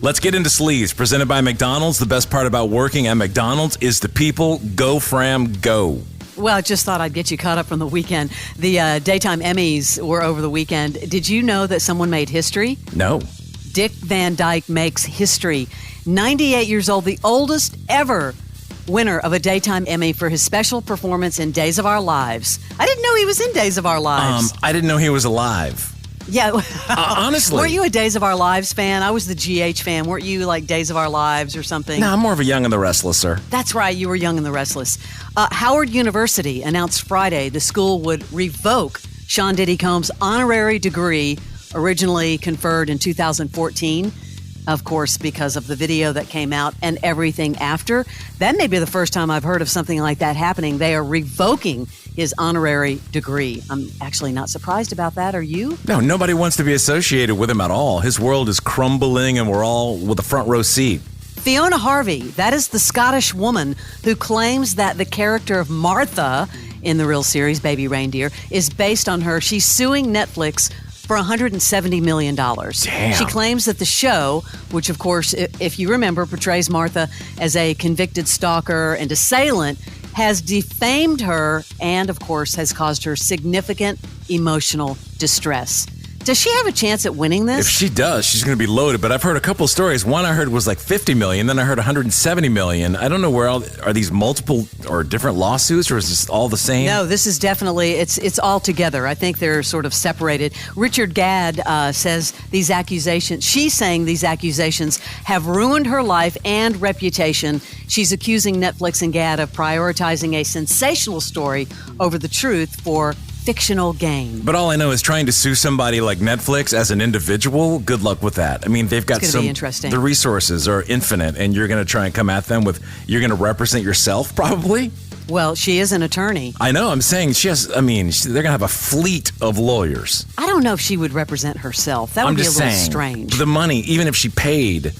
Let's get into Sleaze, presented by McDonald's. The best part about working at McDonald's is the people. Go, Fram, go. Well, I just thought I'd get you caught up from the weekend. The daytime Emmys were over the weekend. Did you know that someone made history? No. Dick Van Dyke makes history. 98 years old, the oldest ever winner of a daytime Emmy for his special performance in Days of Our Lives. I didn't know he was in Days of Our Lives. I didn't know he was alive. Yeah. Honestly. Weren't you a Days of Our Lives fan? I was the GH fan. Weren't you like Days of Our Lives or something? No, I'm more of a Young and the Restless, sir. That's right. You were Young and the Restless. Howard University announced Friday the school would revoke Sean Diddy Combs' honorary degree originally conferred in 2014. Of course, because of the video that came out and everything after. That may be the first time I've heard of something like that happening. They are revoking his honorary degree. I'm actually not surprised about that. Are you? No, nobody wants to be associated with him at all. His world is crumbling and we're all with a front row seat. Fiona Harvey, that is the Scottish woman who claims that the character of Martha in the real series, Baby Reindeer, is based on her. She's suing Netflix for $170 million. Damn. She claims that the show, which of course, if you remember, portrays Martha as a convicted stalker and assailant, has defamed her and, of course, has caused her significant emotional distress. Does she have a chance at winning this? If she does, she's going to be loaded. But I've heard a couple of stories. One I heard was like $50 million. Then I heard $170 million. I don't know where are these multiple or different lawsuits, or is this all the same? No, this is definitely, it's all together. I think they're sort of separated. Richard Gadd says she's saying these accusations have ruined her life and reputation. She's accusing Netflix and Gadd of prioritizing a sensational story over the truth for fictional gain. But all I know is trying to sue somebody like Netflix as an individual, good luck with that. I mean, they've got be interesting. The resources are infinite, and you're going to try and come at them you're going to represent yourself, probably? Well, she is an attorney. I know, I'm saying they're going to have a fleet of lawyers. I don't know if she would represent herself. That would be a little strange. The money, even if she paid,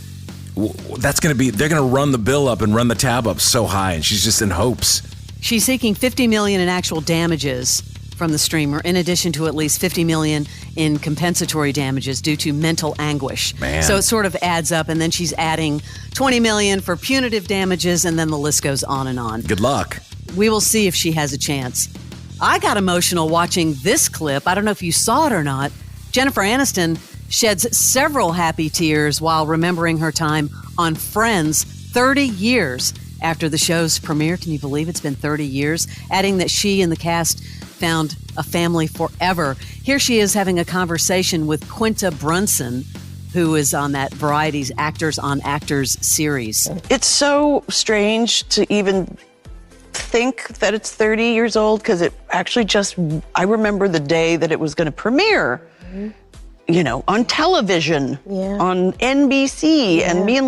they're going to run the bill up and run the tab up so high, and she's just in hopes. She's seeking $50 million in actual damages from the streamer, in addition to at least $50 million in compensatory damages due to mental anguish. Man. So it sort of adds up, and then she's adding $20 million for punitive damages, and then the list goes on and on. Good luck. We will see if she has a chance. I got emotional watching this clip. I don't know if you saw it or not. Jennifer Aniston sheds several happy tears while remembering her time on Friends 30 years after the show's premiere. Can you believe it's been 30 years? Adding that she and the cast found a family forever. Here she is having a conversation with Quinta Brunson, who is on that Variety's Actors on Actors series. It's so strange to even think that it's 30 years old, because it actually I remember the day that it was going to premiere, on television, on NBC, and me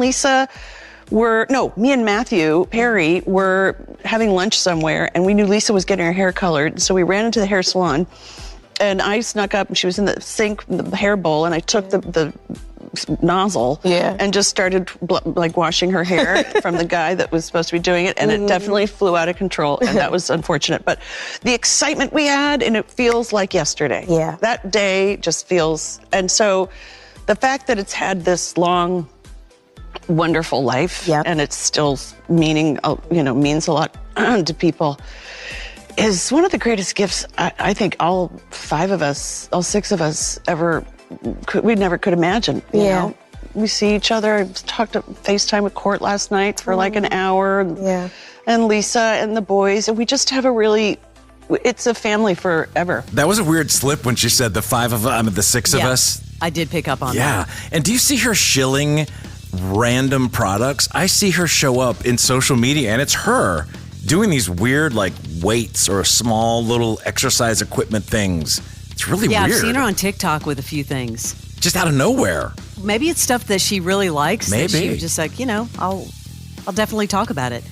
and Matthew Perry were having lunch somewhere, and we knew Lisa was getting her hair colored, so we ran into the hair salon, and I snuck up, and she was in the sink, the hair bowl, and I took the nozzle and just started washing her hair from the guy that was supposed to be doing it, and it definitely flew out of control, and that was unfortunate. But the excitement we had, and it feels like yesterday. Yeah. That day just feels, and so the fact that it's had this long, wonderful life, and it's still means a lot to people, is one of the greatest gifts I think all six of us never could imagine. You know? We see each other. I talked to FaceTime with Court last night for like an hour, and Lisa and the boys, and we just have it's a family forever. That was a weird slip when she said the six of us. I did pick up on that. Yeah, and do you see her shilling random products? I see her show up in social media, and it's her doing these weird weights or small little exercise equipment things. It's really weird. Yeah, I've seen her on TikTok with a few things. Just out of nowhere. Maybe it's stuff that she really likes. Maybe. That she was just I'll definitely talk about it.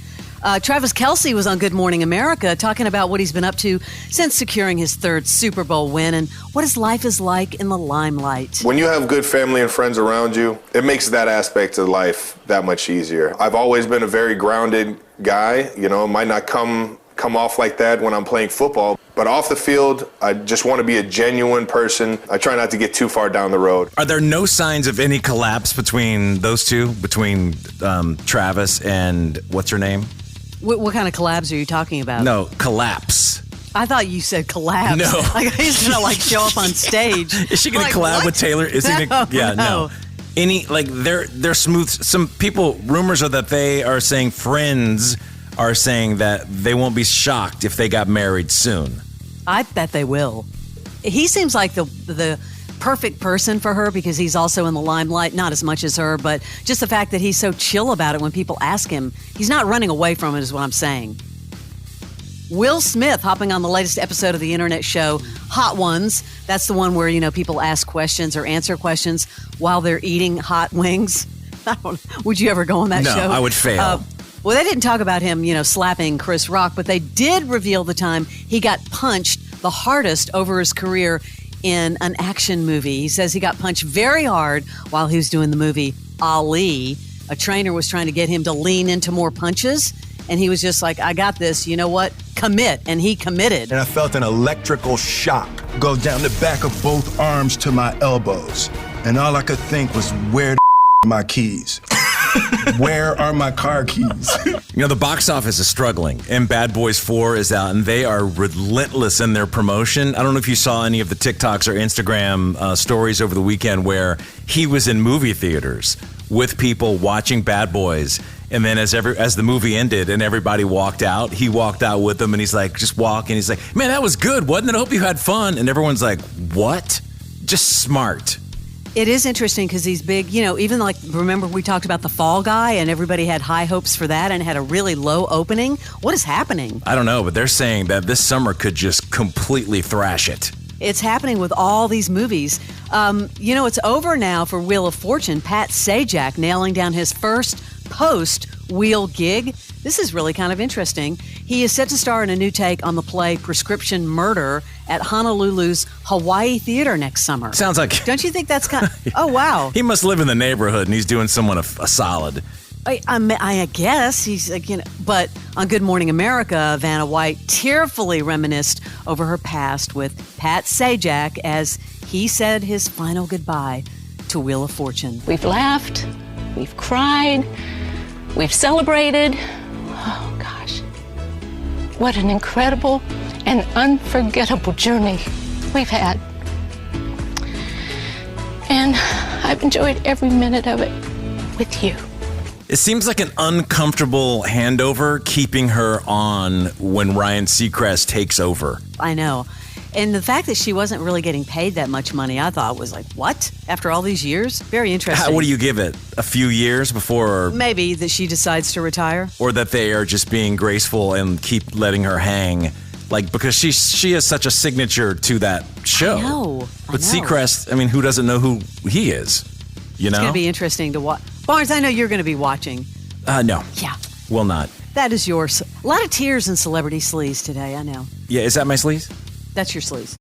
Travis Kelsey was on Good Morning America talking about what he's been up to since securing his third Super Bowl win and what his life is like in the limelight. When you have good family and friends around you, it makes that aspect of life that much easier. I've always been a very grounded guy. It might not come off like that when I'm playing football. But off the field, I just want to be a genuine person. I try not to get too far down the road. Are there no signs of any collapse between those two, between Travis and what's her name? What kind of collabs are you talking about? No, collapse. I thought you said collabs. No. Like he's going to show up on stage. Is she going to collab with Taylor? Is he gonna, no. Any, they're smooth. Some people, rumors are that they are saying friends are saying that they won't be shocked if they got married soon. I bet they will. He seems like the perfect person for her because he's also in the limelight, not as much as her, but just the fact that he's so chill about it when people ask him. He's not running away from it is what I'm saying. Will Smith hopping on the latest episode of the internet show Hot Ones. That's the one where, people ask questions or answer questions while they're eating hot wings. Would you ever go on that show? No, I would fail. Well, they didn't talk about him, slapping Chris Rock, but they did reveal the time he got punched the hardest over his career in an action movie. He says he got punched very hard while he was doing the movie Ali. A trainer was trying to get him to lean into more punches, and he was just like, I got this, you know what? Commit. And he committed. And I felt an electrical shock go down the back of both arms to my elbows. And all I could think was, where the are my keys? Where are my car keys? The box office is struggling, and Bad Boys 4 is out, and they are relentless in their promotion. I don't know if you saw any of the TikToks or Instagram stories over the weekend where he was in movie theaters with people watching Bad Boys, and then as the movie ended and everybody walked out, he walked out with them, and he's like, just walking. He's like, man, that was good, wasn't it? I hope you had fun. And everyone's like, what? Just smart. It is interesting because he's big, even remember we talked about The Fall Guy and everybody had high hopes for that and had a really low opening. What is happening? I don't know, but they're saying that this summer could just completely thrash it. It's happening with all these movies. It's over now for Wheel of Fortune. Pat Sajak nailing down his first post-Wheel gig. This is really kind of interesting. He is set to star in a new take on the play Prescription Murder at Honolulu's Hawaii Theater next summer. Sounds like... Don't you think that's kind of... Oh, wow. He must live in the neighborhood and he's doing someone a solid. I guess he's but on Good Morning America, Vanna White tearfully reminisced over her past with Pat Sajak as he said his final goodbye to Wheel of Fortune. We've laughed, we've cried, we've celebrated. Oh gosh, what an incredible and unforgettable journey we've had. And I've enjoyed every minute of it with you. It seems like an uncomfortable handover keeping her on when Ryan Seacrest takes over. I know. And the fact that she wasn't really getting paid that much money, I thought was like, what? After all these years? Very interesting. What do you give it? A few years before? Maybe that she decides to retire. Or that they are just being graceful and keep letting her hang. Because she is such a signature to that show. I know. But Seacrest, who doesn't know who he is? It's going to be interesting to watch. Barnes, I know you're going to be watching. No. Yeah. Will not. That is yours. A lot of tears in Celebrity Sleaze today, I know. Yeah, is that my sleaze? That's your sleaze.